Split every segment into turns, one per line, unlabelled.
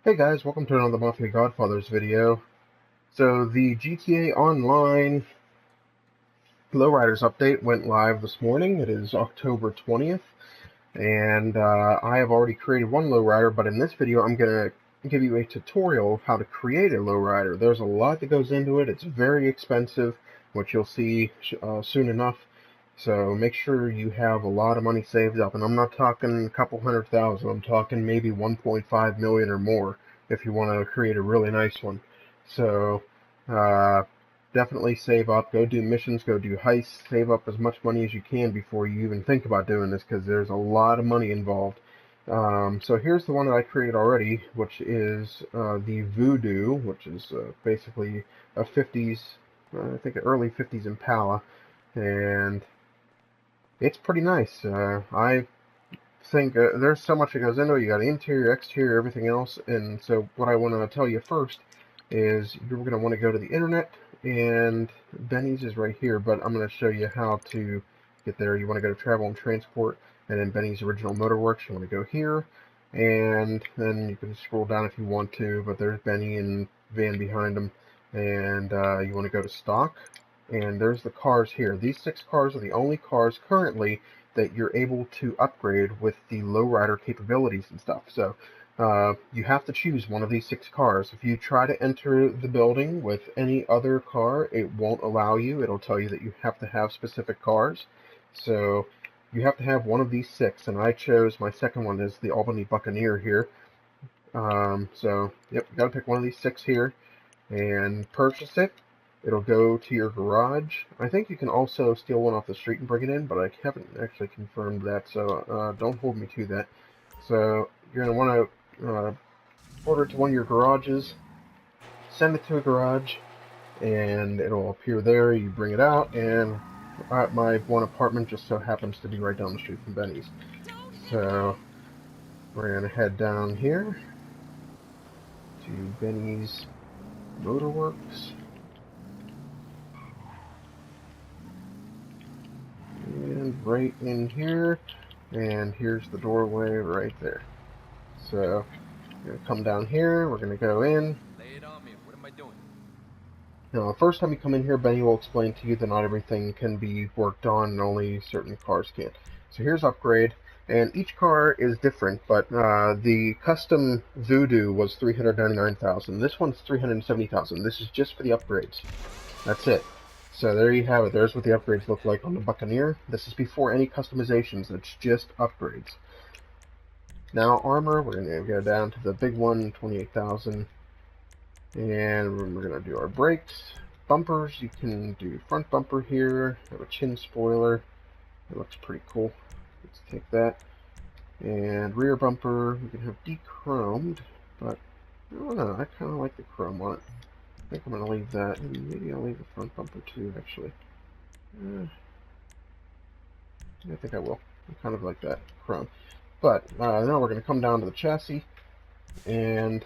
Hey guys, welcome to another Mafia Godfathers video. So the GTA Online Lowriders update went live this morning. It is October 20th, and I have already created one lowrider, but in this video I'm going to give you a tutorial of how to create a lowrider. There's a lot that goes into it. It's very expensive, which you'll see soon enough. So make sure you have a lot of money saved up, and I'm not talking a couple $100,000, I'm talking maybe 1.5 million or more if you want to create a really nice one. So definitely save up, go do missions, go do heists, save up as much money as you can before you even think about doing this, because there's a lot of money involved. So here's the one that I created already, which is the Voodoo, which is basically a 50s, I think an early 50s Impala, and it's pretty nice. I think there's so much that goes into it. You got interior, exterior, everything else. And so what I want to tell you first is you're going to want to go to the internet, and Benny's is right here, but I'm going to show you how to get there. You want to go to Travel and Transport, and then Benny's Original Motorworks. You want to go here, and then you can scroll down if you want to, but there's Benny and van behind him. And you want to go to Stock, and there's the cars here. These 6 cars are the only cars currently that you're able to upgrade with the lowrider capabilities and stuff. So you have to choose one of these 6 cars. If you try to enter the building with any other car, it won't allow you. It'll tell you that you have to have specific cars. So you have to have one of these 6, and I chose my second one is the Albany Buccaneer here. So yep, you gotta pick one of these 6 here and purchase it. It'll go to your garage. I think you can also steal one off the street and bring it in, but I haven't actually confirmed that, so don't hold me to that. So you're going to want to order it to one of your garages, send it to a garage, and it'll appear there. You bring it out, and my one apartment just so happens to be right down the street from Benny's. So we're going to head down here to Benny's Motorworks. And right in here, and here's the doorway right there. So we're going to come down here, we're going to go in.
Lay it on me. What am I doing?
Now, the first time you come in here, Benny will explain to you that not everything can be worked on, and only certain cars can. So here's upgrade, and each car is different, but the custom Voodoo was $399,000. This one's $370,000. This is just for the upgrades. That's it. So there you have it. There's what the upgrades look like on the Buccaneer. This is before any customizations. It's just upgrades. Now armor, we're going to go down to the big one, 28,000. And we're going to do our brakes. Bumpers, you can do front bumper here. Have a chin spoiler. It looks pretty cool. Let's take that. And rear bumper, we can have de-chromed, but I don't know. I kind of like the chrome on it. I think I'm going to leave that, and maybe I'll leave the front bumper too, actually. I think I will. I kind of like that chrome. But now we're going to come down to the chassis, and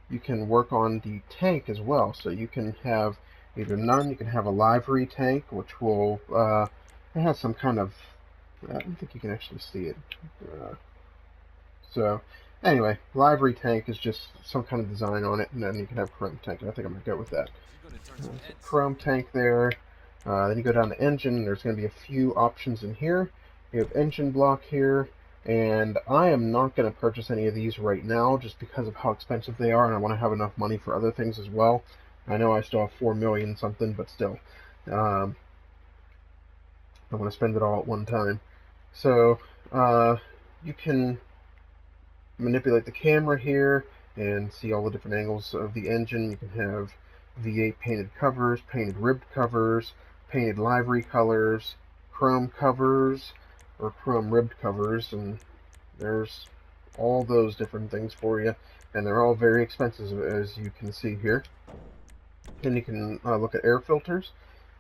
you can work on the tank as well. So you can have either none, you can have a livery tank, which will, it has some kind of, I don't think you can actually see it. So anyway, livery tank is just some kind of design on it, and then you can have chrome tank, and I think I'm going to go with that. So chrome tank there. Then you go down to engine, and there's going to be a few options in here. You have engine block here, and I am not going to purchase any of these right now just because of how expensive they are, and I want to have enough money for other things as well. I know I still have 4 million something, but still. I want to spend it all at one time. So you can manipulate the camera here and see all the different angles of the engine. You can have V8 painted covers, painted ribbed covers, painted livery colors, chrome covers, or chrome ribbed covers, and there's all those different things for you, and they're all very expensive, as you can see here. And you can look at air filters.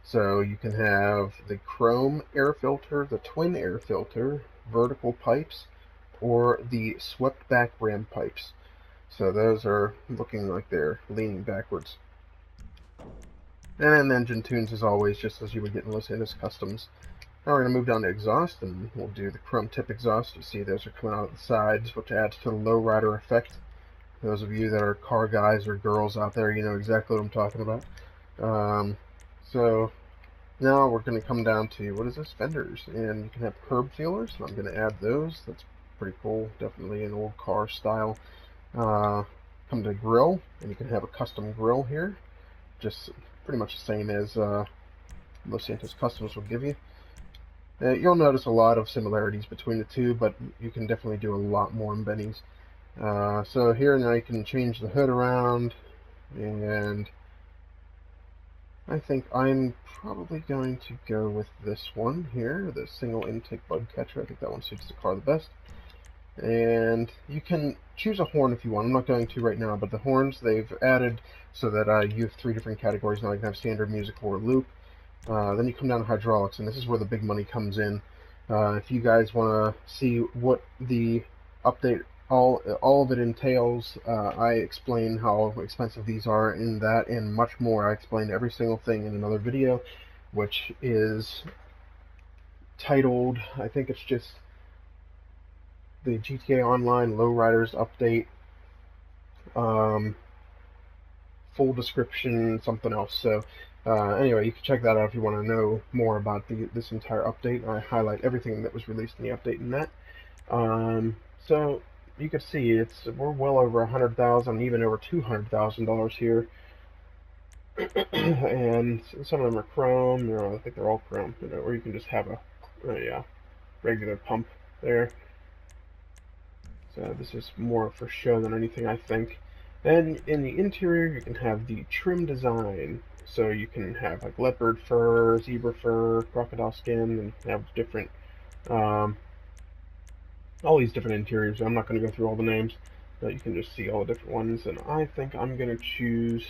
So you can have the chrome air filter, the twin air filter, vertical pipes, or the swept back ram pipes. So those are looking like they're leaning backwards. And then engine tunes as always, just as you would get in Los Angeles Customs. Now we're going to move down to exhaust, and we'll do the chrome tip exhaust. You see those are coming out of the sides, which adds to the lowrider effect. Those of you that are car guys or girls out there, you know exactly what I'm talking about. So now we're going to come down to, what is this? Fenders. And you can have curb feelers. I'm going to add those. That's pretty cool. Definitely an old car style. Come to grill, and you can have a custom grill here. Just pretty much the same as Los Santos Customs will give you. You'll notice a lot of similarities between the two, but you can definitely do a lot more in Benny's. So here now you can change the hood around, and I think I'm probably going to go with this one here, the single intake bug catcher. I think that one suits the car the best. And you can choose a horn if you want. I'm not going to right now, but the horns they've added so that you have 3 different categories now. You can have standard, musical, or loop. Then you come down to hydraulics, and this is where the big money comes in. If you guys want to see what the update, all of it entails, I explain how expensive these are in that and much more. I explained every single thing in another video, which is titled, I think it's just the GTAOnline Lowriders update, full description, something else. So anyway, you can check that out if you want to know more about this entire update. I highlight everything that was released in the update in that. So you can see we're well over 100,000, even over $200,000 here. And some of them are chrome. You know, I think they're all chrome. You know, or you can just have a regular pump there. So this is more for show than anything, I think. Then in the interior, you can have the trim design. So you can have like leopard fur, zebra fur, crocodile skin, and you can have different, all these different interiors. I'm not going to go through all the names, but you can just see all the different ones. And I think I'm going to choose,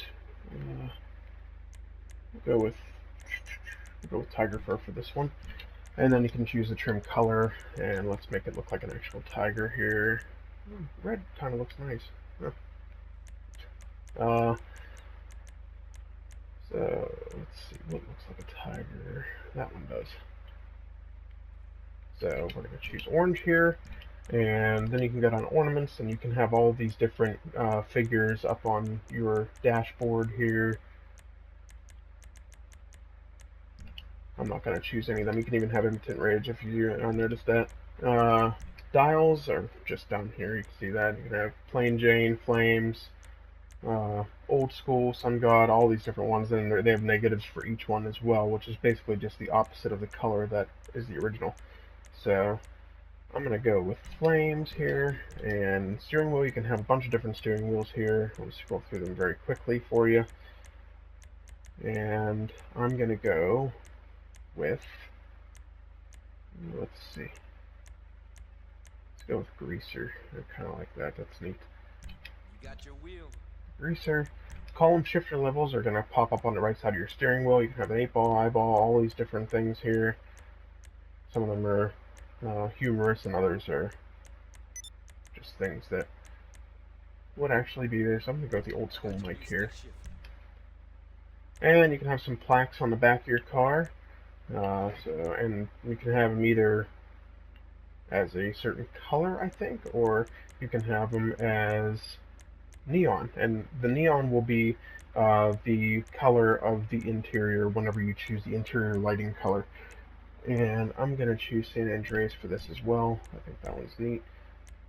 go with tiger fur for this one. And then you can choose the trim color, and let's make it look like an actual tiger here. Red kind of looks nice. Huh. So let's see what looks like a tiger. That one does. So we're going to choose orange here, and then you can go down to ornaments, and you can have all these different figures up on your dashboard here. I'm not going to choose any of them. You can even have Impotent Rage if you noticed that. Dials are just down here. You can see that. You can have Plain Jane, Flames, Old School, Sun God, all these different ones. And they have negatives for each one as well, which is basically just the opposite of the color that is the original. So I'm going to go with Flames here. And steering wheel, you can have a bunch of different steering wheels here. I'll scroll through them very quickly for you. And I'm going to go with, let's see, let's go with greaser. I kind of like that. That's neat.
You got your wheel.
Greaser. Column shifter levels are going to pop up on the right side of your steering wheel. You can have an 8-ball, eyeball, all these different things here. Some of them are humorous, and others are just things that would actually be there. So I'm going to go with the old school mic here. And you can have some plaques on the back of your car. And you can have them either as a certain color, I think, or you can have them as neon. And the neon will be the color of the interior whenever you choose the interior lighting color. And I'm going to choose San Andreas for this as well. I think that one's neat.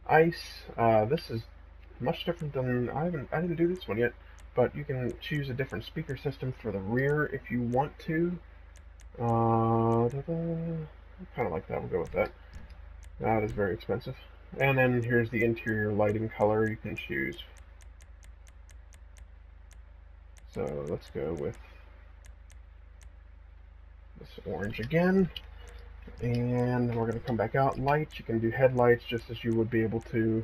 Ice. This is much different than, I didn't do this one yet, but you can choose a different speaker system for the rear if you want to. I kind of like that. We'll go with that. That is very expensive. And then here's the interior lighting color you can choose. So let's go with this orange again. And we're going to come back out. Lights, you can do headlights just as you would be able to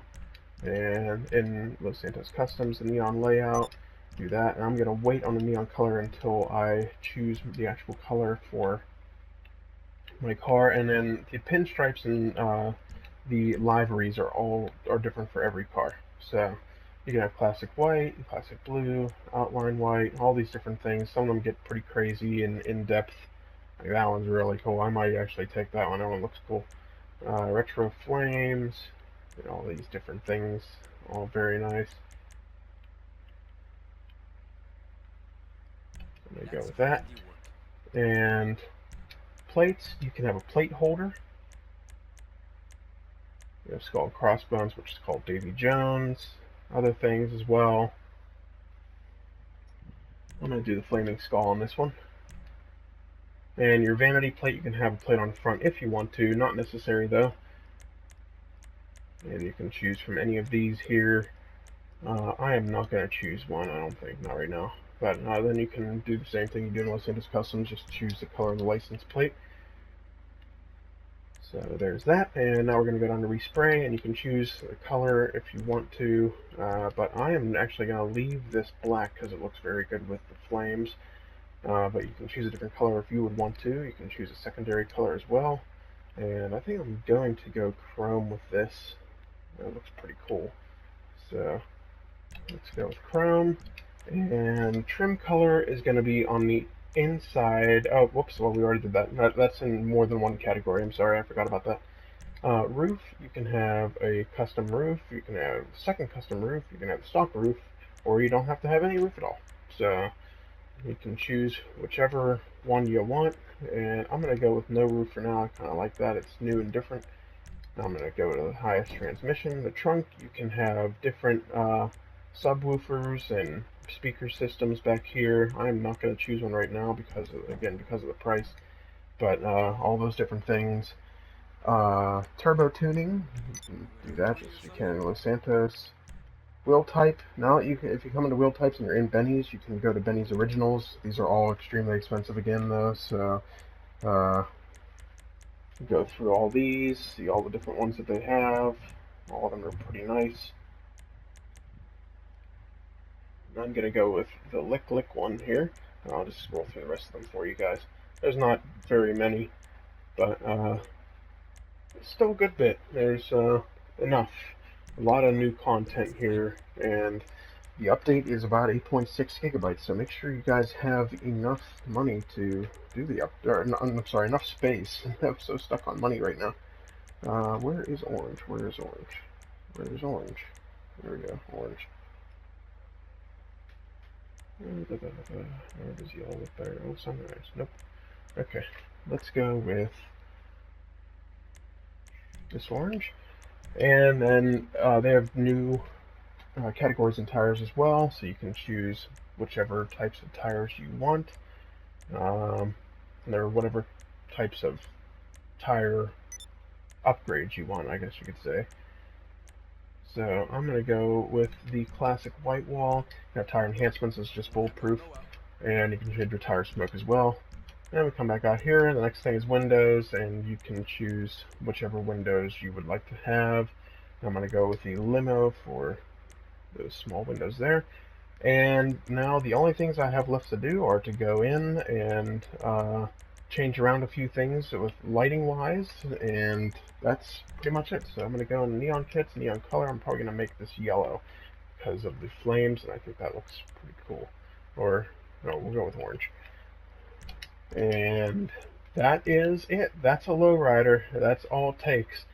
and in Los Santos Customs, the neon layout. Do that, and I'm going to wait on the neon color until I choose the actual color for my car. And then the pinstripes and the liveries are different for every car. So you can have classic white, classic blue, outline white, all these different things. Some of them get pretty crazy and in-depth. Like that one's really cool. I might actually take that one. That one looks cool. Retro flames, and all these different things, all very nice. I'm going to go with that. And plates, you can have a plate holder. You have Skull and Crossbones, which is called Davy Jones. Other things as well. I'm going to do the Flaming Skull on this one. And your vanity plate, you can have a plate on the front if you want to. Not necessary though. And you can choose from any of these here. I am not going to choose one, I don't think, not right now. But then you can do the same thing you do in Los Angeles Customs, just choose the color of the license plate. So there's that, and now we're going to go down to Respray, and you can choose the color if you want to, but I am actually going to leave this black because it looks very good with the flames, but you can choose a different color if you would want to. You can choose a secondary color as well, and I think I'm going to go chrome with this. That looks pretty cool. So let's go with chrome, and trim color is going to be on the inside. Oh, whoops, well, we already did that. That's in more than one category. I'm sorry, I forgot about that. Roof, you can have a custom roof, you can have a second custom roof, you can have a stock roof, or you don't have to have any roof at all. So you can choose whichever one you want, and I'm going to go with no roof for now. I kind of like that. It's new and different. I'm going to go to the highest transmission. The trunk, you can have different subwoofers and speaker systems back here. I'm not going to choose one right now because of the price, but all those different things. Turbo tuning, you can do that just as you can in Los Santos. Wheel type, now if you come into wheel types and you're in Benny's, you can go to Benny's Originals. These are all extremely expensive again though, so go through all these, see all the different ones that they have. All of them are pretty nice. I'm going to go with the Lick one here. I'll just scroll through the rest of them for you guys. There's not very many, but it's still a good bit. There's enough. A lot of new content here, and the update is about 8.6 gigabytes, so make sure you guys have enough money to do the I'm sorry, enough space. I'm so stuck on money right now. Where is orange? Where is orange? Where is orange? There we go, orange. Where does yellow look better? Oh, sunrise. Nope. Okay, let's go with this orange. And then they have new categories in tires as well, so you can choose whichever types of tires you want. There are whatever types of tire upgrades you want, I guess you could say. So I'm going to go with the classic white wall. You have tire enhancements, it's just bulletproof, and you can change your tire smoke as well. And we come back out here, the next thing is windows, and you can choose whichever windows you would like to have. I'm going to go with the limo for those small windows there. And now the only things I have left to do are to go in and change around a few things with lighting wise, and that's pretty much it. So I'm going to go in neon kits, neon color. I'm probably going to make this yellow because of the flames, and I think that looks pretty cool. Or no, we'll go with orange. And that is it. That's a lowrider. That's all it takes.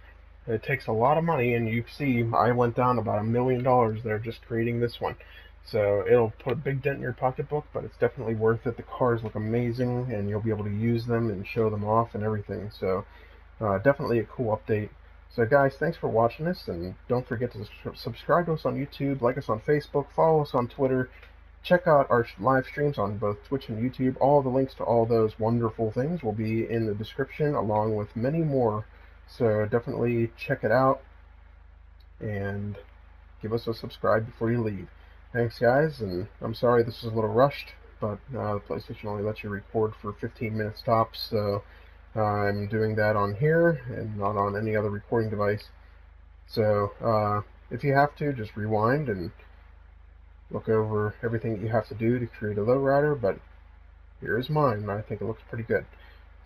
It takes a lot of money, and you see I went down about $1 million there just creating this one. So it'll put a big dent in your pocketbook, but it's definitely worth it. The cars look amazing, and you'll be able to use them and show them off and everything. So definitely a cool update. So guys, thanks for watching this, and don't forget to subscribe to us on YouTube, like us on Facebook, follow us on Twitter. Check out our live streams on both Twitch and YouTube. All the links to all those wonderful things will be in the description, along with many more. So definitely check it out, and give us a subscribe before you leave. Thanks guys, and I'm sorry this is a little rushed, but the PlayStation only lets you record for 15 minutes tops, so I'm doing that on here and not on any other recording device. So if you have to, just rewind and look over everything that you have to do to create a lowrider, but here's mine. I think it looks pretty good.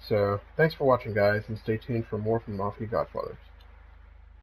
So thanks for watching guys, and stay tuned for more from Mafia Godfathers.